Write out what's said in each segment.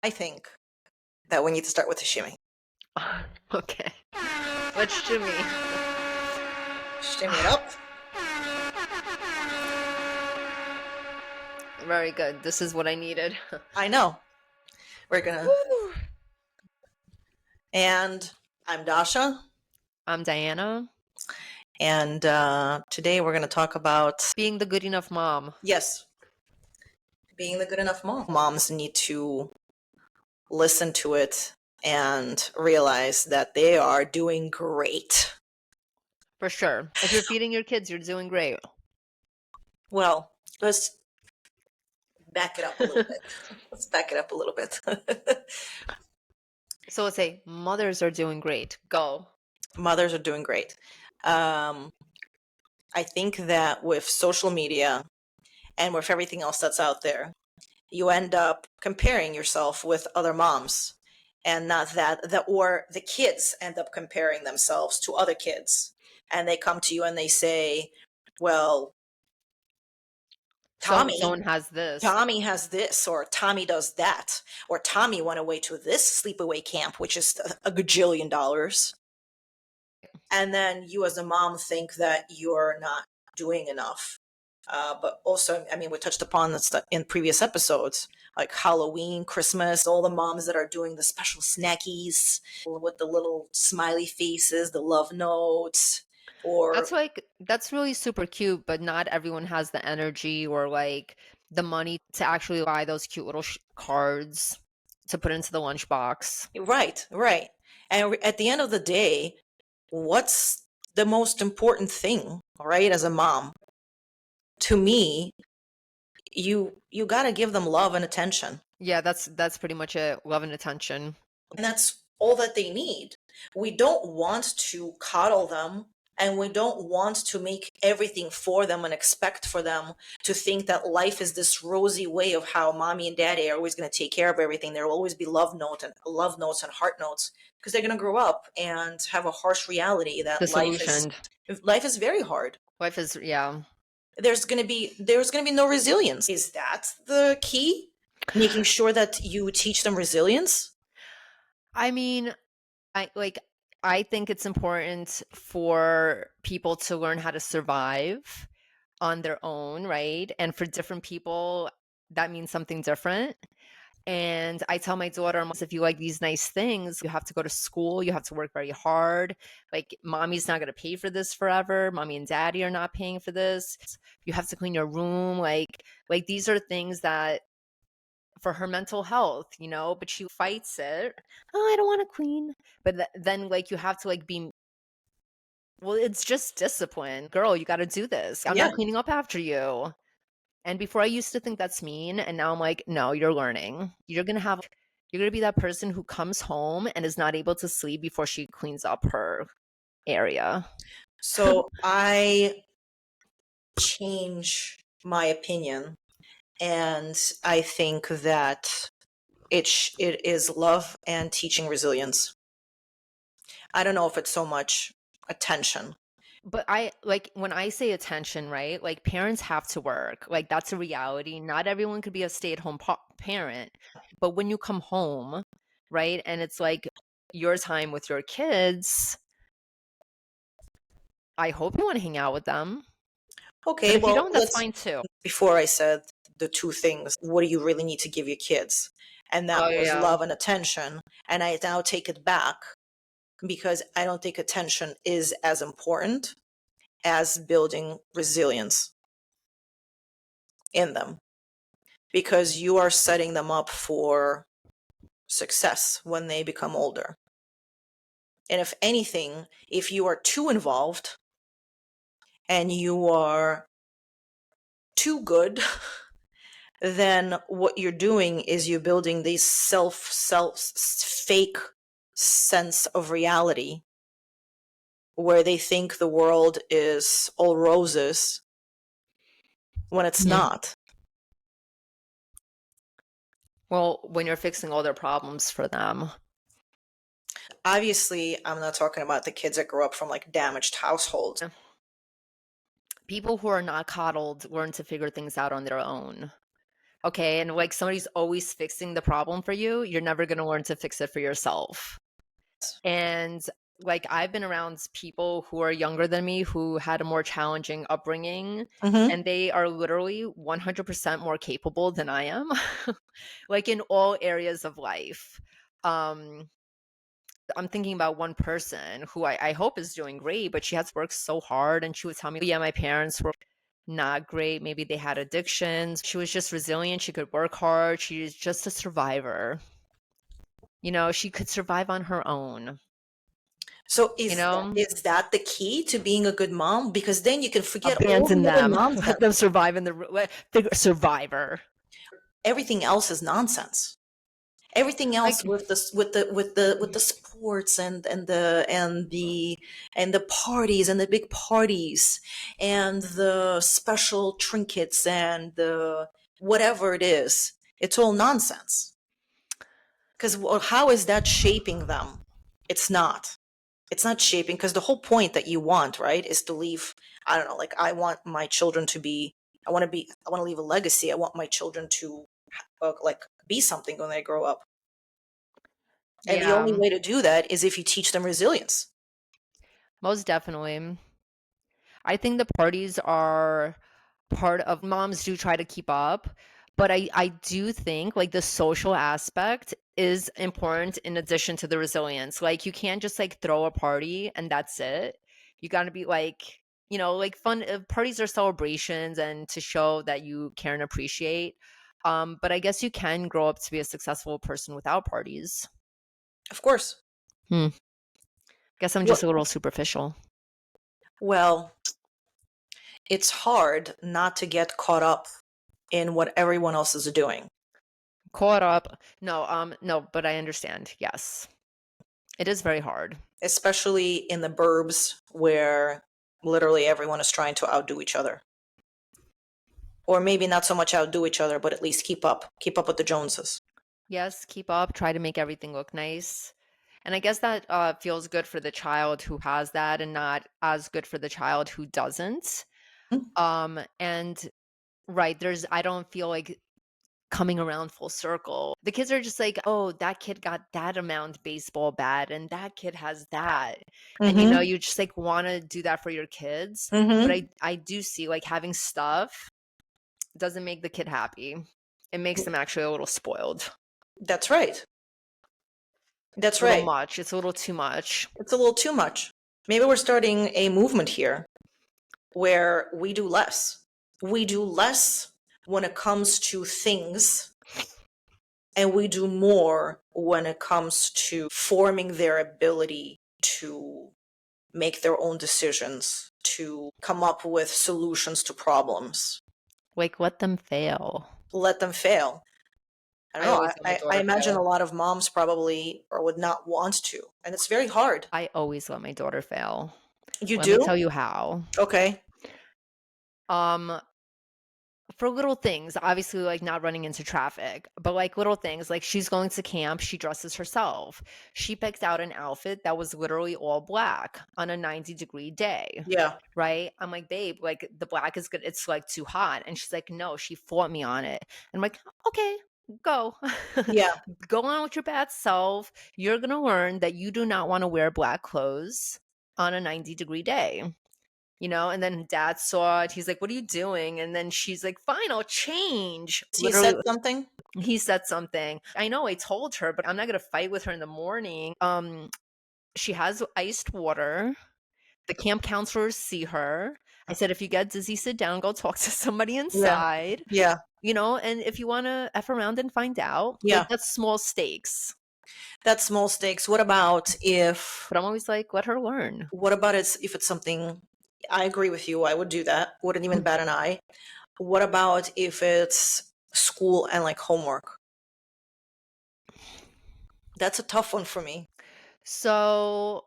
I think that we need to start with the shimmy. Okay. Let's shimmy. Shimmy it up. Very good. This is what I needed. I know. We're gonna. Woo. And I'm Dasha. I'm Diana. And today we're gonna talk about, Being the good enough mom. yes, being the good enough mom. Moms need to listen to it and realize that they are doing great. For sure. If you're feeding your kids, you're doing great. Well, let's back it up a little bit. Let's back it up a little bit. So let's say mothers are doing great. Go. Mothers are doing great. I think that with social media and with everything else that's out there, you end up comparing yourself with other moms, and not that, or the kids end up comparing themselves to other kids, and they come to you and they say, well, So Tommy someone has this. Tommy has this, or Tommy does that, or Tommy went away to this sleepaway camp, which is a gajillion dollars. And then you as a mom think that you're not doing enough. But also, I mean, we touched upon this in previous episodes, like Halloween, Christmas, all the moms that are doing the special snackies with the little smiley faces, the love notes, or That's really super cute, but not everyone has the energy or like the money to actually buy those cute little cards to put into the lunchbox. right, right. And at the end of the day, what's the most important thing, right? As a mom, to me, you got to give them love and attention. Yeah, that's pretty much it. Love and attention. And that's all that they need. We don't want to coddle them, and we don't want to make everything for them and expect for them to think that life is this rosy way of how mommy and daddy are always going to take care of everything. There will always be love notes and heart notes, because they're going to grow up and have a harsh reality that Disillusioned. life is very hard. Life is, yeah. There's going to be no resilience. Is that the key? Making sure that you teach them resilience? I mean, I think it's important for people to learn how to survive on their own, right? And for different people, that means something different. And I tell my daughter, if you like these nice things, you have to go to school, you have to work very hard. Like, mommy's not going to pay for this forever. Mommy and daddy are not paying for this. You have to clean your room. Like these are things that for her mental health, but she fights it. Oh, I don't want to clean. But then, like, you have to, like, be, well, it's just discipline. Girl, you got to do this. I'm Yeah. not cleaning up after you. And before I used to think that's mean, and now I'm like, no, you're learning. You're going to be that person who comes home and is not able to sleep before she cleans up her area. So I change my opinion, and I think that it is love and teaching resilience. I don't know if it's so much attention. But when I say attention, right? Like, parents have to work. Like, that's a reality. Not everyone could be a stay-at-home parent. But when you come home, right? And it's like your time with your kids, I hope you want to hang out with them. But Okay, if you well, don't, that's fine too. before I said the two things, what do you really need to give your kids? And that Oh, was yeah. love and attention. And I now take it back, because I don't think attention is as important as building resilience in them, because you are setting them up for success when they become older. And if anything, if you are too involved and you are too good, then what you're doing is you're building this fake sense of reality, where they think the world is all roses when it's Mhm. not. Well, when you're fixing all their problems for them. Obviously, I'm not talking about the kids that grew up from like damaged households. People who are not coddled learn to figure things out on their own. Okay, and like somebody's always fixing the problem for you, you're never going to learn to fix it for yourself. And like I've been around people who are younger than me who had a more challenging upbringing, Hmm. and they are literally 100% more capable than I am, like in all areas of life. Um, I'm thinking about one person who I hope is doing great, but she has worked so hard. And she would tell me, yeah, my parents were not great. Maybe they had addictions. She was just resilient. She could work hard. She's just a survivor. She could survive on her own, So you is that, know? is that the key to being a good mom? Because then you can forget all Abandon the other them. Let nonsense. them survive in the survivor. Everything else is nonsense. Everything else Like, with the sports and the parties and the big parties and the special trinkets and the whatever it is, it's all nonsense. Because how is that shaping them? It's not. It's not shaping, because the whole point that you want, right, is to leave. I don't know. Like I want my children to be. I want to leave a legacy. I want my children to like be something when they grow up. And the only yeah, way to do that is if you teach them resilience. most definitely. I think the parties are part of moms do try to keep up, but I do think like the social aspect is important in addition to the resilience. Like you can't just like throw a party and that's it. You got to be like, like fun parties are celebrations and to show that you care and appreciate. But I guess you can grow up to be a successful person without parties. Of course. Hmm. Guess I'm just What? a little superficial. Well, it's hard not to get caught up in what everyone else is doing, Caught up. No, no, but I understand. Yes. It is very hard. especially in the burbs where literally everyone is trying to outdo each other. Or maybe not so much outdo each other, but at least keep up with the Joneses. Yes, keep up, try to make everything look nice. And I guess that feels good for the child who has that and not as good for the child who doesn't. Mm. And right, I don't feel like coming around full circle. The kids are just like, oh, that kid got that amount baseball bat and that kid has that. And Mm-hmm. you just like want to do that for your kids. But Mm-hmm. I do see like having stuff doesn't make the kid happy. It makes them actually a little spoiled. That's right. It's That's a little right. much. It's a little too much. It's a little too much. Maybe we're starting a movement here where we do less. We do less when it comes to things, and we do more when it comes to forming their ability to make their own decisions, to come up with solutions to problems. Like, let them fail. Let them fail. I don't I know. always let my I daughter imagine a fail. lot of moms probably or would not want to, and it's very hard. I always let my daughter fail. You Let me do? tell you how. Okay. Um, for little things, obviously, like not running into traffic, but like little things, like she's going to camp, she dresses herself. She picked out an outfit that was literally all black on a 90-degree day, Yeah. right? I'm like, babe, like the black is good. It's like too hot. And she's like, no, she fought me on it. And I'm like, okay, go. Yeah. Go on with your bad self. You're going to learn that you do not want to wear black clothes on a 90-degree day. And then dad saw it. He's like, what are you doing? And then she's like, fine, I'll change. He said Literally, something? he said something. I know I told her, but I'm not going to fight with her in the morning. She has iced water. The camp counselors see her. I said, if you get dizzy, sit down, go talk to somebody Yeah. inside, Yeah. and if you want to F around and find out, like Yeah. that's small stakes. That's small stakes. What about if But I'm always like, let her learn. if it's something, I agree with you, I would do that. Wouldn't even bat an eye. What about if it's school and like homework? That's a tough one for me. So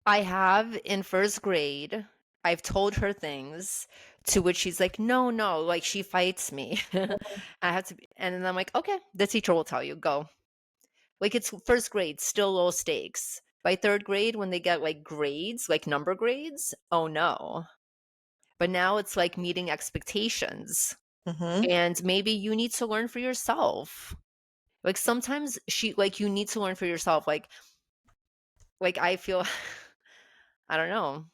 I have in first grade, I've told her things to which she's like, no, no, like she fights me. I have to be, and then I'm like, okay, the teacher will tell you, go. Like it's first grade, still low stakes. By third grade, when they get like grades, like number grades, oh no. But now it's like meeting expectations. Mm-hmm. And maybe you need to learn for yourself. Like sometimes you need to learn for yourself. Like I feel, I don't know,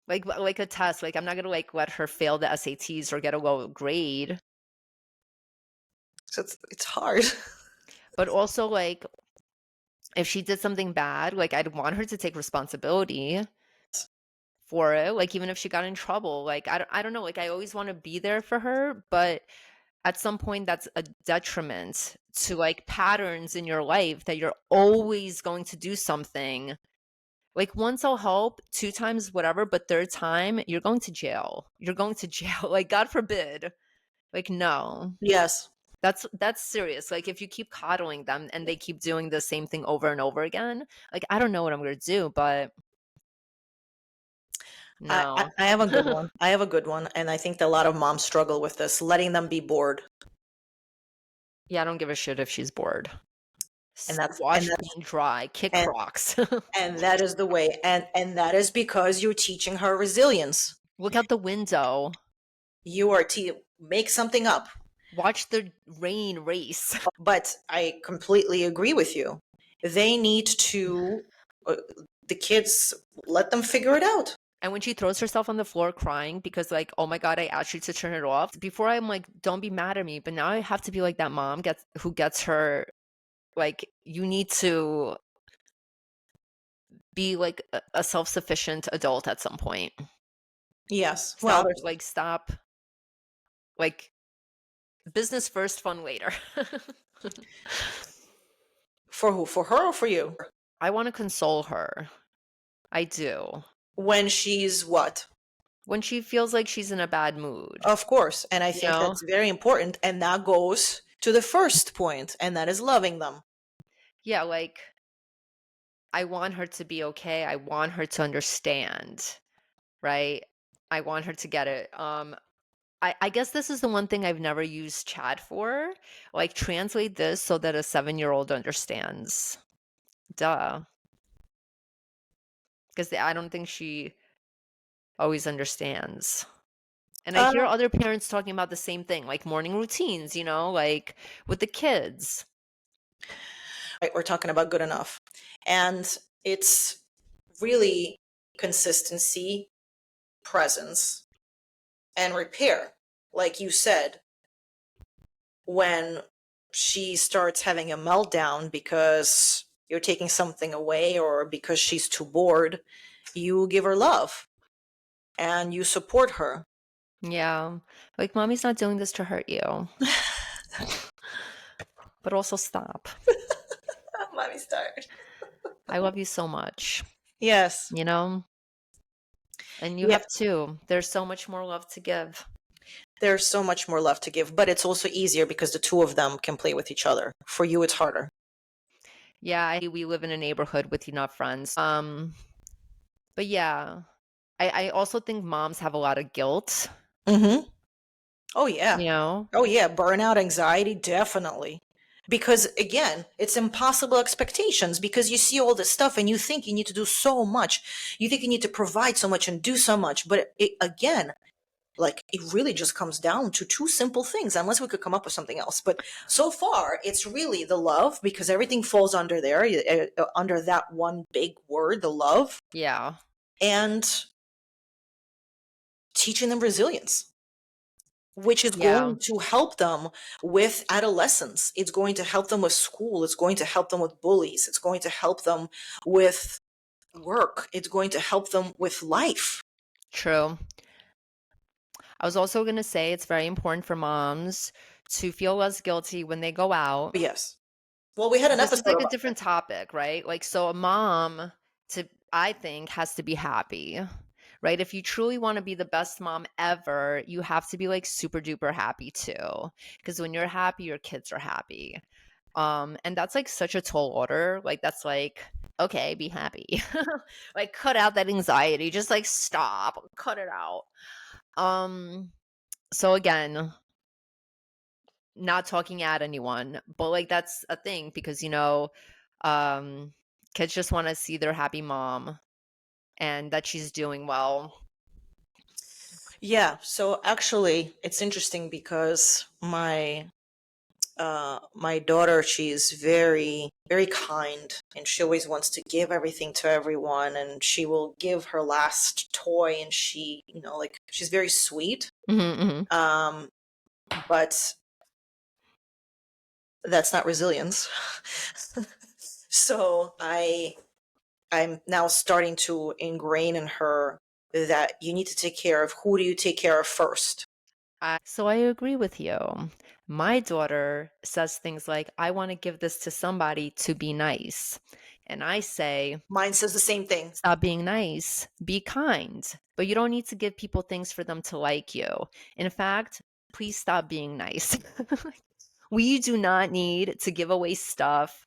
like a test. Like I'm not gonna like let her fail the SATs or get a low grade. So it's hard. But also like if she did something bad, like I'd want her to take responsibility for it. Like even if she got in trouble, like I don't know. Like I always want to be there for her, but at some point that's a detriment to like patterns in your life that you're always going to do something. Like once I'll help, two times whatever, but third time you're going to jail. You're going to jail. Like God forbid. Like no. Yes. That's serious. Like if you keep coddling them and they keep doing the same thing over and over again, like I don't know what I'm going to do, but no. I have a good one. I have a good one. And I think that a lot of moms struggle with this, letting them be bored. Yeah, I don't give a shit if she's bored. And that's and Wash that's paint dry, kick and rocks. and that is the way. And that is because you're teaching her resilience. Look out the window. You are make something up. Watch the rain race. But I completely agree with you. They need to the kids, let them figure it out. And when she throws herself on the floor crying because like, oh my God, I asked you to turn it off. Before I'm like, don't be mad at me. But now I have to be like that mom who gets her like, you need to be like a self-sufficient adult at some point. Yes. Well, Stop, like stop, like business first, fun later. for who? For her or for you? I want to console her. I do. When she's what? When she feels like she's in a bad mood, Of course. And I you think know? that's very important. And that goes to the first point, and that is loving them. Yeah, like I want her to be okay. I want her to understand, right? I want her to get it. I guess this is the one thing I've never used chat for. Like translate this so that a 7-year-old understands. Duh. Because I don't think she always understands. And I hear Uh, other parents talking about the same thing, like morning routines, like with the kids. right, we're talking about good enough. And it's really consistency, presence, and repair. Like you said, when she starts having a meltdown because you're taking something away or because she's too bored, you give her love and you support her. Yeah. Like mommy's not doing this to hurt you. But also stop. Mommy's tired. I love you so much, Yes. you know? And you Yeah. have too. There's so much more love to give. There's so much more love to give, but it's also easier because the two of them can play with each other. For you, it's harder. Yeah, we live in a neighborhood with enough friends. But yeah, I also think moms have a lot of guilt, Mm-hmm. Oh, yeah. you know? Oh, yeah. Burnout, anxiety, definitely. Because again, it's impossible expectations because you see all this stuff and you think you need to do so much. You think you need to provide so much and do so much. But again, like it really just comes down to two simple things, unless we could come up with something else. But so far, it's really the love because everything falls under there, under that one big word, the love, Yeah. and teaching them resilience, which is Yeah. going to help them with adolescence. It's going to help them with school. It's going to help them with bullies. It's going to help them with work. It's going to help them with life. True. I was also going to say it's very important for moms to feel less guilty when they go out. Yes. Well, we had an This is episode like a about different topic, right? Like, so a mom I think, has to be happy, right? If you truly want to be the best mom ever, you have to be like super duper happy too. Because when you're happy, your kids are happy. And that's like such a tall order. Like, that's like, okay, be happy. Like, cut out that anxiety. Just like stop, cut it out. So again, not talking at anyone, but like that's a thing because um kids just want to see their happy mom and that she's doing well. Yeah, so actually it's interesting because my daughter, she's very kind, and she always wants to give everything to everyone, and she will give her last toy, and she, like, she's very sweet. Hmm. Um but that's not resilience. So I'm now starting to ingrain in her that you need to take care of who do you take care of first. So I agree with you. My daughter says things like, I want to give this to somebody to be nice. And I say, Mine says the same thing. stop being nice, be kind. But you don't need to give people things for them to like you. In fact, please stop being nice. We do not need to give away stuff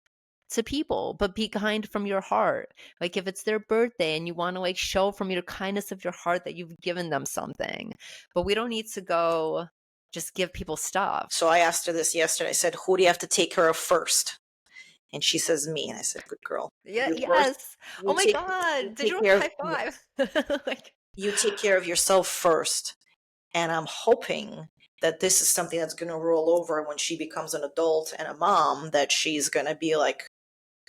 to people, but be kind from your heart. Like if it's their birthday and you want to like show from your kindness of your heart that you've given them something. But we don't need to go just give people stuff. So I asked her this yesterday. I said, who do you have to take care of first? And she says me. And I said, good girl. Yeah, You first. yes. Oh You my take you God. take Digital care of high five. Like, you take care of yourself first. And I'm hoping that this is something that's going to roll over when she becomes an adult and a mom, that she's going to be like,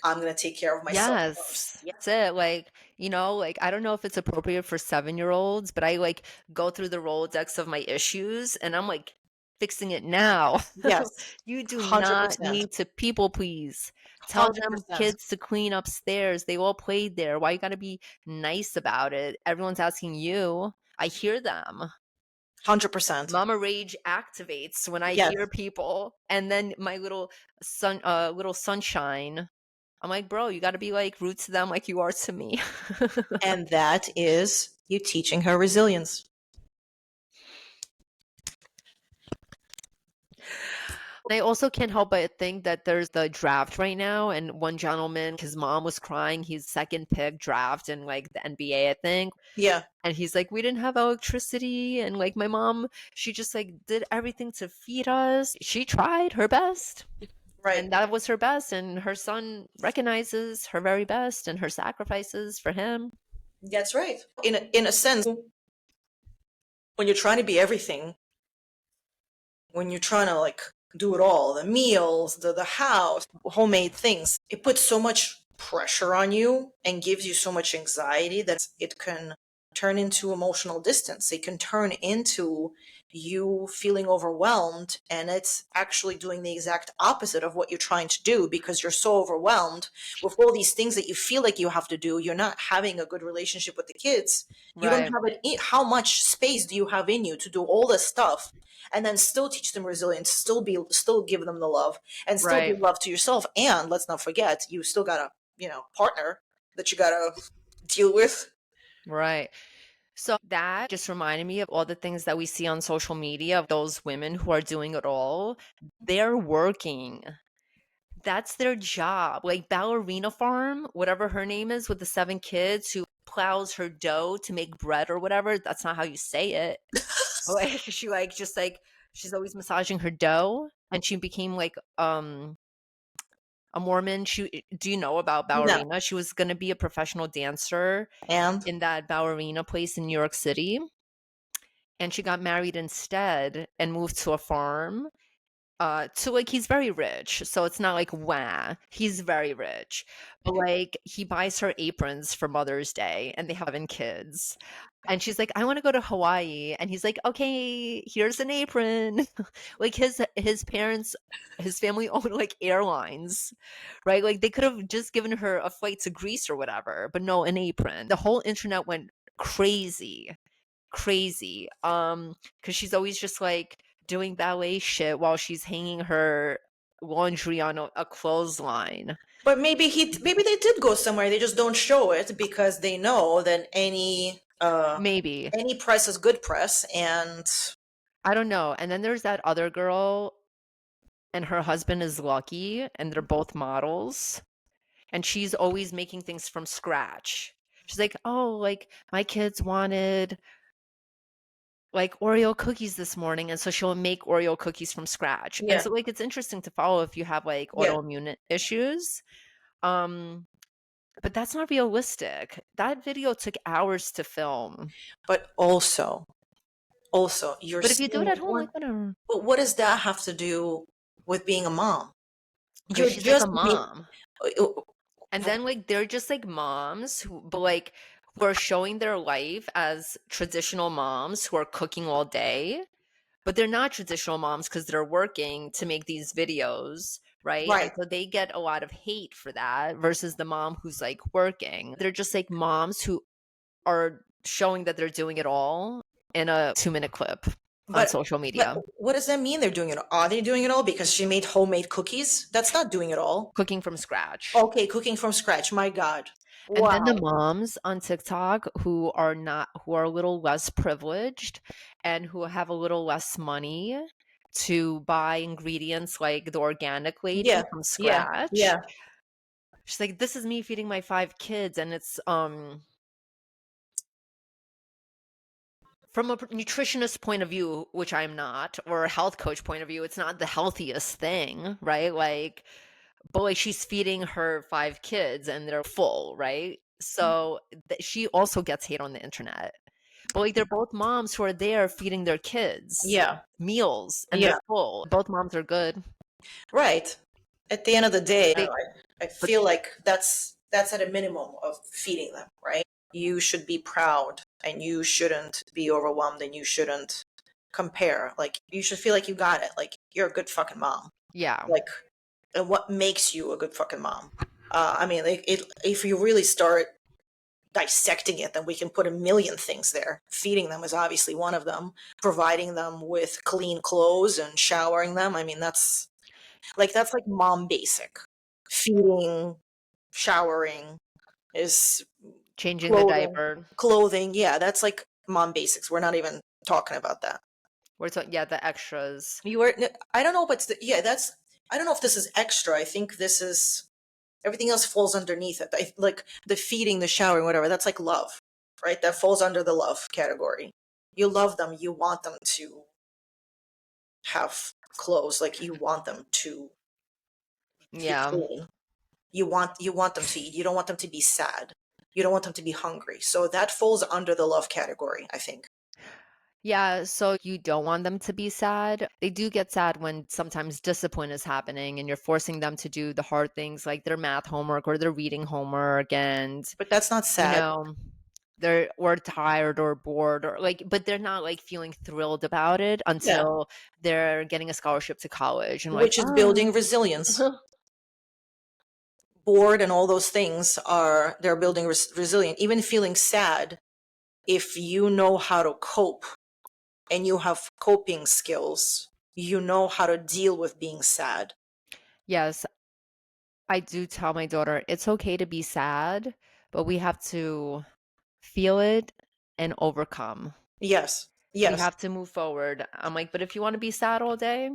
I'm going to take care of myself first. yes, Yeah. that's it. Like, like I don't know if it's appropriate for 7-year-olds, but I like go through the Rolodex of my issues and I'm like fixing it now. Yes. You do not 100%. need to people please. Tell them 100%. kids to clean upstairs. They all played there. Why you gotta be nice about it? Everyone's asking you. I hear them. 100%. Mama rage activates when I Yes. hear people, and then my little sunshine. I'm like, bro, you got to be like rude to them like you are to me. And that is you teaching her resilience. I also can't help but think that there's the draft right now, and one gentleman, his mom was crying. He's second pick draft in like the NBA, I think. Yeah. And he's like, we didn't have electricity, and like my mom, she just like did everything to feed us. She tried her best. Right. And that was her best, and her son recognizes her very best and her sacrifices for him. That's right. In a sense, when you're trying to be everything, when you're trying to like do it all, the meals, the house, homemade things, it puts so much pressure on you and gives you so much anxiety that it can turn into emotional distance. It can turn into you feeling overwhelmed, and it's actually doing the exact opposite of what you're trying to do, because you're so overwhelmed with all these things that you feel like you have to do. You're not having a good relationship with the kids. You don't Right, have it how much space do you have in you to do all this stuff and then still teach them resilience, still give them the love, and still right, give love to yourself. And let's not forget, you still got a partner that you gotta deal with. right. So that just reminded me of all the things that we see on social media of those women who are doing it all. They're working. That's their job. Like Ballerina Farm, whatever her name is, with the 7 kids who plows her dough to make bread or whatever. That's not how you say it. Like she like just like she's always massaging her dough, and she became like a Mormon. Do you know about No. ballerina? She was going to be a professional dancer And in that ballerina place in New York City, and she got married instead and moved to a farm. To like he's very rich, so it's not like wah, he's very rich, but like he buys her aprons for Mother's Day, and they have 7 kids, and she's like, I want to go to Hawaii, and he's like, okay, here's an apron. Like his parents, his family owned like airlines, right? Like they could have just given her a flight to Greece or whatever, but no, an apron. The whole internet went crazy, crazy. Because she's always just like doing ballet shit while she's hanging her laundry on a clothesline. but maybe they did go somewhere. They just don't show it because they know that Maybe. any press is good press. And I don't know. And then there's that other girl, and her husband is Lucky, and they're both models. And she's always making things from scratch. She's like, oh, like my kids wanted like Oreo cookies this morning, and so she'll make Oreo cookies from scratch. And yeah, so like it's interesting to follow if you have like yeah. autoimmune issues. Um but that's not realistic. That video took hours to film. But also, also you're But if you do it seeing at home, one, like whatever. but what does that have to do with being a mom? Because You're she's like a just mom. uh, And then like they're just like moms but like who are showing their life as traditional moms who are cooking all day, but they're not traditional moms because they're working to make these videos, right? And right. so they get a lot of hate for that versus the mom who's like working. They're just like moms who are showing that they're doing it all in a 2-minute clip on But social but media. what does that mean they're doing it? Are they doing it all because she made homemade cookies? That's not doing it all. Cooking from scratch. Okay, cooking from scratch. My God. And then the Wow. moms on TikTok who are a little less privileged and who have a little less money to buy ingredients like the organic lady Yeah. from Yeah. scratch. Yeah. She's like, this is me feeding my 5 kids, and it's from a nutritionist point of view, which I'm not, or a health coach point of view, it's not the healthiest thing, right? Like, but like she's feeding her 5 kids and they're full, right? So she also gets hate on the internet. But like they're both moms who are there feeding their kids Yeah. meals and they're Yeah. full. Both moms are good. Right. At the end of the day, They I but feel like that's at a minimum of feeding them, right? You should be proud and you shouldn't be overwhelmed and you shouldn't compare. Like you should feel like you got it. Like you're a good fucking mom. yeah. Like and what makes you a good fucking mom? I mean, like if you really start dissecting it, then we can put a million things there. Feeding them is obviously one of them. Providing them with clean clothes and showering them. I mean, that's like mom basic. Feeding, showering is Changing the clothing. diaper. Clothing, yeah, that's like mom basics. We're not even talking about that. We're talking, yeah, the extras. You were, I don't know, but yeah, I don't know if this is extra. I think this is everything else falls underneath it. Like the feeding, the showering, whatever. That's like love, right? That falls under the love category. You love them. You want them to have clothes. Like you want them to be Yeah. clean. You want them to eat. You don't want them to be sad. You don't want them to be hungry. So that falls under the love category, I think. Yeah, so you don't want them to be sad. They do get sad when sometimes discipline is happening and you're forcing them to do the hard things like their math homework or their reading homework, and But that's not you sad, know, they're or tired or bored or like, but they're not like feeling thrilled about it yeah, until they're getting a scholarship to college and like, which is oh. building resilience. Bored and all those things are they're building resilient. Even feeling sad, if you know how to cope and you have coping skills, you know how to deal with being sad. Yes, I do tell my daughter it's okay to be sad, but we have to feel it and overcome. Yes, We yes, have to move forward. I'm like, but if you want to be sad all day,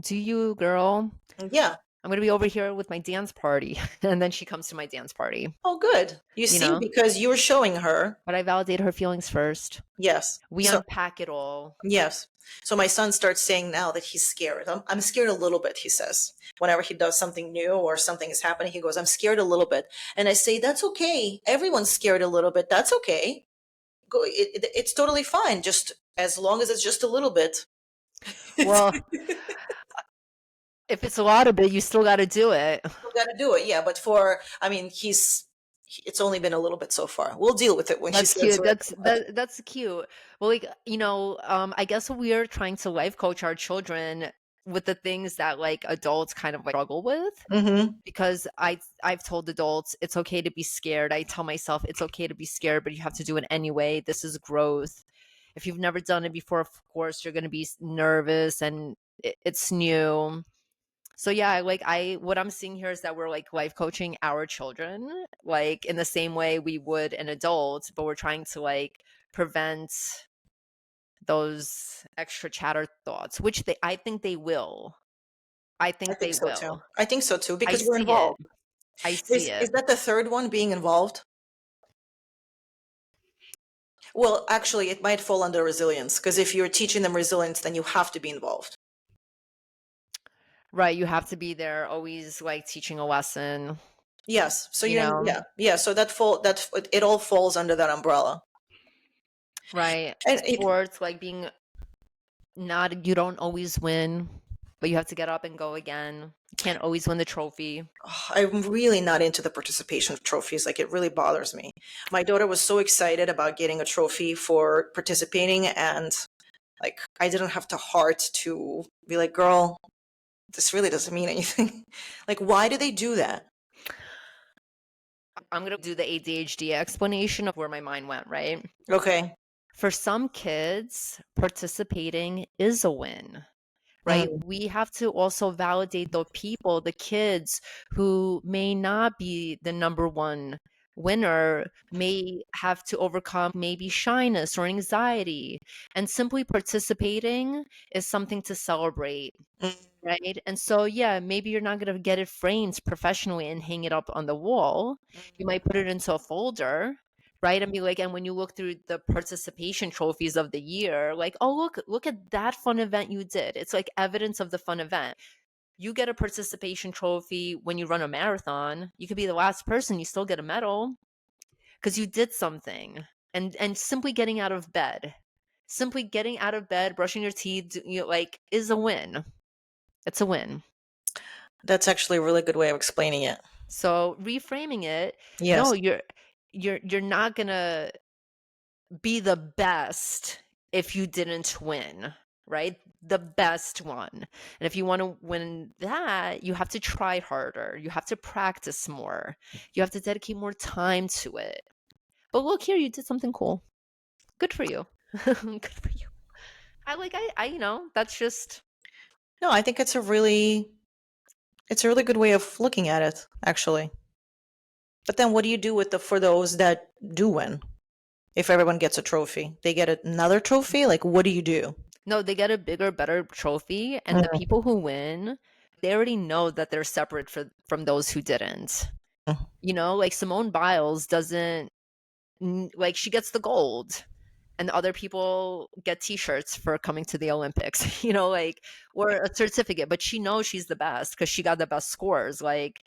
do you, girl? yeah. I'm going to be over here with my dance party. And then she comes to my dance party, Oh, good. You you see, know? because you're showing her. But I validate her feelings first. Yes. We So unpack it all. yes. So my son starts saying now that he's scared. I'm scared a little bit, he says. Whenever he does something new or something is happening, he goes, I'm scared a little bit. And I say, that's okay. Everyone's scared a little bit. That's okay. It's totally fine. Just as long as it's just a little bit. Well, if it's a lot of it, you still got to do it. We got to do it. Yeah. But I mean, it's only been a little bit so far. We'll deal with it when she That's starts. cute. That's cute. Well, like, I guess we're trying to life coach our children with the things that like adults kind of like struggle with. Mm-hmm. Because I've told adults it's okay to be scared. I tell myself it's okay to be scared, but you have to do it anyway. This is growth. If you've never done it before, of course you're going to be nervous and it's new. So yeah, like what I'm seeing here is that we're like life coaching our children like in the same way we would an adult, but we're trying to like prevent those extra chatter thoughts, which I think they will. I I think think they so too. will. I think so too I because we're see it. involved. I see Is it. that the third one being involved? Well, actually, it might fall under resilience because if you're teaching them resilience, then you have to be involved. Right, you have to be there always like teaching a lesson, Yes. So you know? yeah. So it all falls under that umbrella. Right. And Sports, like being Not you don't always win, but you have to get up and go again. You can't always win the trophy. I'm really not into the participation of trophies. Like, it really bothers me. My daughter was so excited about getting a trophy for participating, and like, I didn't have the heart to be like, girl, this really doesn't mean anything. Like, why do they do that? I'm going to do the ADHD explanation of where my mind went, right? Okay. For some kids, participating is a win, right? Mm. We have to also validate the people, the kids who may not be the number one winner, may have to overcome maybe shyness or anxiety. And simply participating is something to celebrate. Mm. Right. And so, yeah, maybe you're not going to get it framed professionally and hang it up on the wall. You might put it into a folder, right? And be like, and when you look through the participation trophies of the year, like, oh, look at that fun event you did. It's like evidence of the fun event. You get a participation trophy when you run a marathon. You could be the last person, you still get a medal because you did something. And simply getting out of bed, brushing your teeth, like, is a win. It's a win. That's actually a really good way of explaining it. So reframing it, no, Yes. you're not gonna be the best if you didn't win, right? The best one. And if you want to win that, you have to try harder. You have to practice more. You have to dedicate more time to it. But look here, you did something cool. Good for you. Good for you. That's just No, I think it's a really good way of looking at it, actually. But then what do you do with the for those that do win? If everyone gets a trophy, they get another trophy? Like, what do you do? no, they get a bigger, better trophy, and the Mm. people who win, they already know that they're separate from those who didn't. Like Simone Biles doesn't like she gets the gold, and other people get T-shirts for coming to the Olympics, like or a certificate, but she knows she's the best because she got the best scores. Like,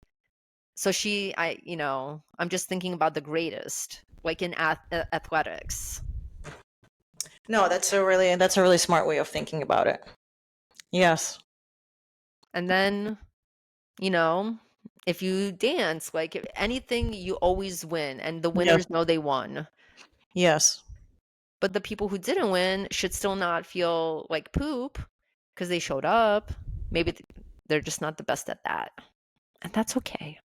so I'm just thinking about the greatest, like in athletics. No, that's a really smart way of thinking about it. Yes. And then, if you dance, like if anything, you always win, and the Yes. winners know they won. Yes. But the people who didn't win should still not feel like poop because they showed up. Maybe they're just not the best at that. And that's okay.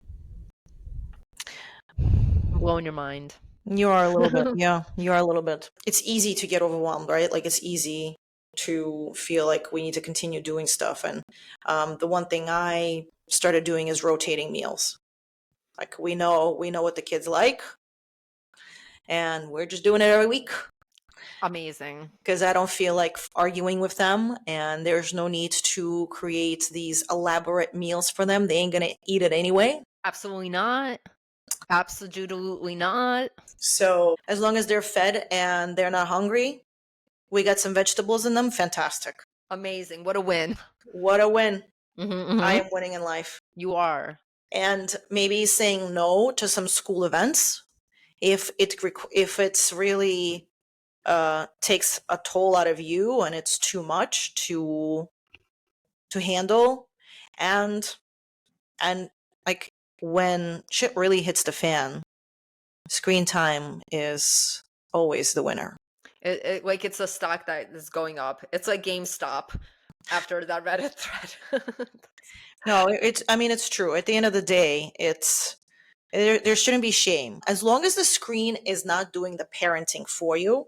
I'm blowing your mind. You are a little bit. Yeah, you are a little bit. It's easy to get overwhelmed, right? Like, it's easy to feel like we need to continue doing stuff. And the one thing I started doing is rotating meals. Like, we know what the kids like, and we're just doing it every week Amazing. because I don't feel like arguing with them, and there's no need to create these elaborate meals for them. They ain't gonna eat it anyway. Absolutely not. Absolutely not. So as long as they're fed and they're not hungry, we got some vegetables in them. Fantastic. Amazing. What a win. What a win. Mm-hmm, I mm-hmm. am winning in life. You are. And maybe saying no to some school events if it's really takes a toll out of you and it's too much to handle. And and like, when shit really hits the fan, screen time is always the winner. Like it's a stock that is going up. It's like GameStop after that Reddit thread. No, it's true. At the end of the day, there shouldn't be shame. As long as the screen is not doing the parenting for you,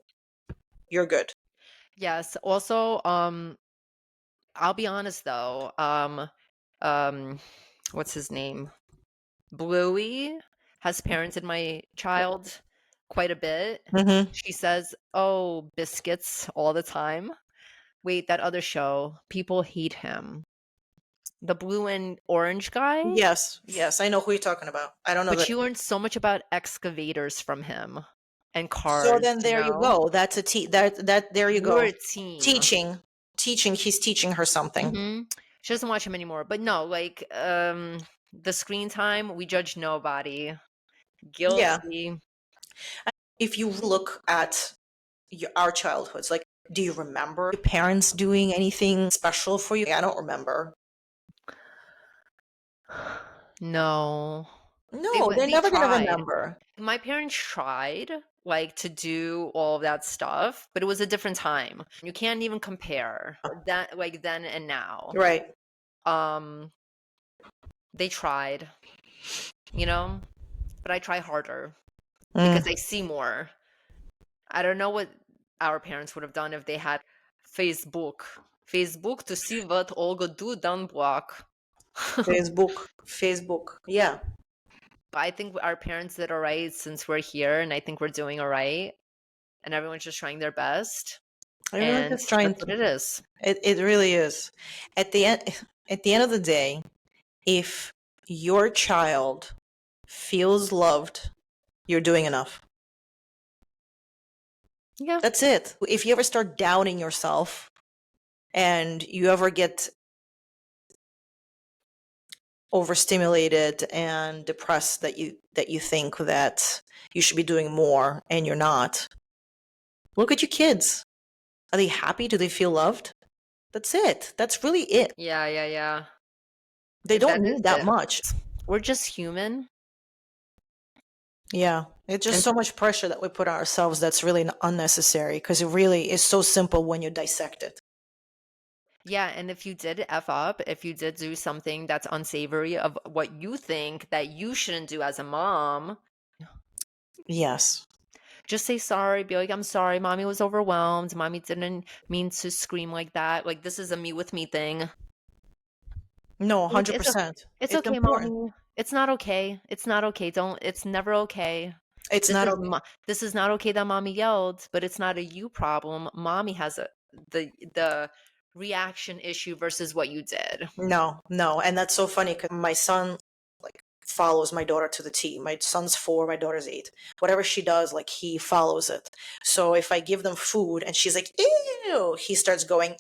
you're good. Yes. Also, I'll be honest though. What's his name? Bluey has parented my child quite a bit. Hmm. She says, "Oh, biscuits all the time." Wait, that other show, people hate him. The blue and orange guy? Yes, yes, I know who you're talking about. I don't know But that. she learned so much about excavators from him and So cars, then there you go. That's that there you We're go. a team. Teaching. He's teaching her something. She doesn't watch him anymore. But no, like the screen time, we judge nobody. Yeah. Guilty. If you look at our childhoods, like, Do you remember your parents doing anything special for you? I don't remember. No. No, they're They never going to tried. remember. My parents tried, like, to do all of that stuff, but it was a different time. You can't even compare that, like, then and now. Right. Um, they tried, but I try harder because Mm. I see more. I don't know what our parents would have done if they had Facebook. Facebook to see what Olga do down block. Facebook. Yeah. I think our parents did all right since we're here, and I think we're doing all right, and everyone's just trying their best, Everyone's and just trying that's what to. it is. It really is. At the end, at the end of the day, if your child feels loved, you're doing enough. Yeah. That's it. If you ever start doubting yourself and you ever get overstimulated and depressed that you think that you should be doing more and you're not, look at your kids. Are they happy? Do they feel loved? That's it. That's really it. Yeah. They don't That is need that it. much. We're just human. Yeah, it's just And so much pressure that we put on ourselves that's really unnecessary because it really is so simple when you dissect it. yeah, and if you did F up, if you did do something that's unsavory of what you think that you shouldn't do as a mom, Yes. just say sorry. Be like, I'm sorry. Mommy was overwhelmed. Mommy didn't mean to scream like that. Like, this is a me with me thing. No, Like, it's okay. 100%. It's It's okay, important. mommy. It's not okay. It's not okay. Don't. It's never okay. It's This not is okay. this is not okay that mommy yelled, but it's not a you problem. Mommy has the reaction issue versus what you did. No, no. And that's so funny because my son like follows my daughter to the T. My son's 4, my daughter's 8. Whatever she does, like he follows it. So if I give them food and she's like, ew, he starts going,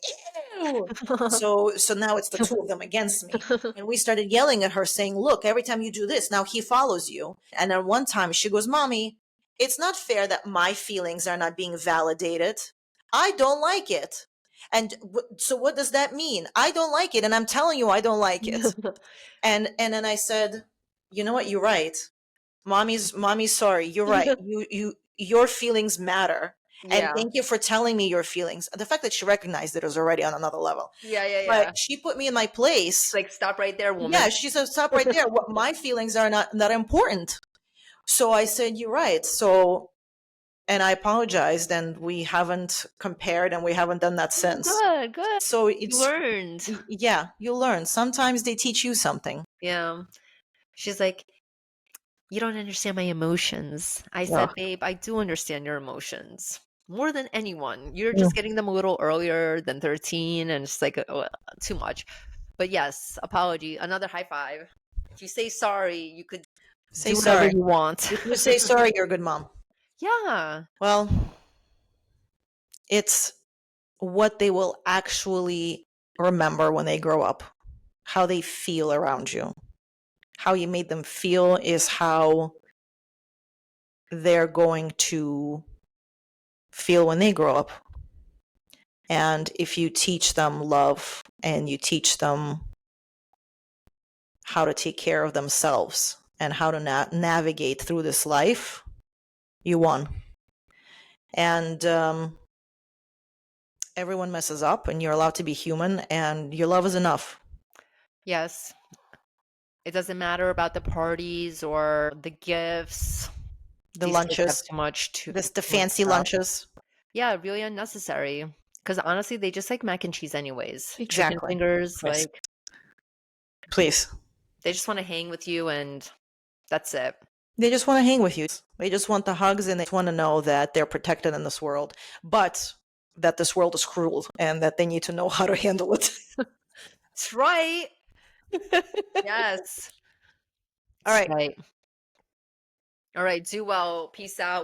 ew. So now it's the two of them against me. And we started yelling at her saying, look, every time you do this, now he follows you. And then one time she goes, Mommy, it's not fair that my feelings are not being validated. I don't like it. And so what does that mean? I don't like it, and I'm telling you I don't like it. And then I said, you know what? You're right. Mommy's sorry. You're right. Your feelings matter. And Yeah. thank you for telling me your feelings. The fact that she recognized it was already on another level. But Yeah. she put me in my place. Like, stop right there, Yeah, woman. she said, stop right there. What my feelings are not important. So I said, you're right. So and I apologized, and we haven't compared, and we haven't done that since. Good. So You it's learned. yeah, you learn. Sometimes they teach you something. Yeah. She's like, you don't understand my emotions. I Yeah. said, babe, I do understand your emotions more than anyone. You're Mm. just getting them a little earlier than 13, and it's like too much. But yes, apology. Another high five. If you say sorry, you could Say do whatever sorry. you want. If you say sorry, you're a good mom. Yeah. Well, it's what they will actually remember when they grow up, how they feel around you. How you made them feel is how they're going to feel when they grow up. And if you teach them love and you teach them how to take care of themselves and how to navigate through this life, you won. And everyone messes up, and you're allowed to be human, and your love is enough. Yes. It doesn't matter about the parties or the gifts. The These kids have lunches, too much the too much fancy stuff. lunches. Yeah, really unnecessary. Because honestly, they just like mac and cheese anyways. Chicken Exactly. fingers, Yes. like Please. they just want to hang with you, and that's it. They just want to hang with you. They just want the hugs, and they just want to know that they're protected in this world, but that this world is cruel and that they need to know how to handle it. That's right. Yes. All right. Right. All right. Do well. Peace out.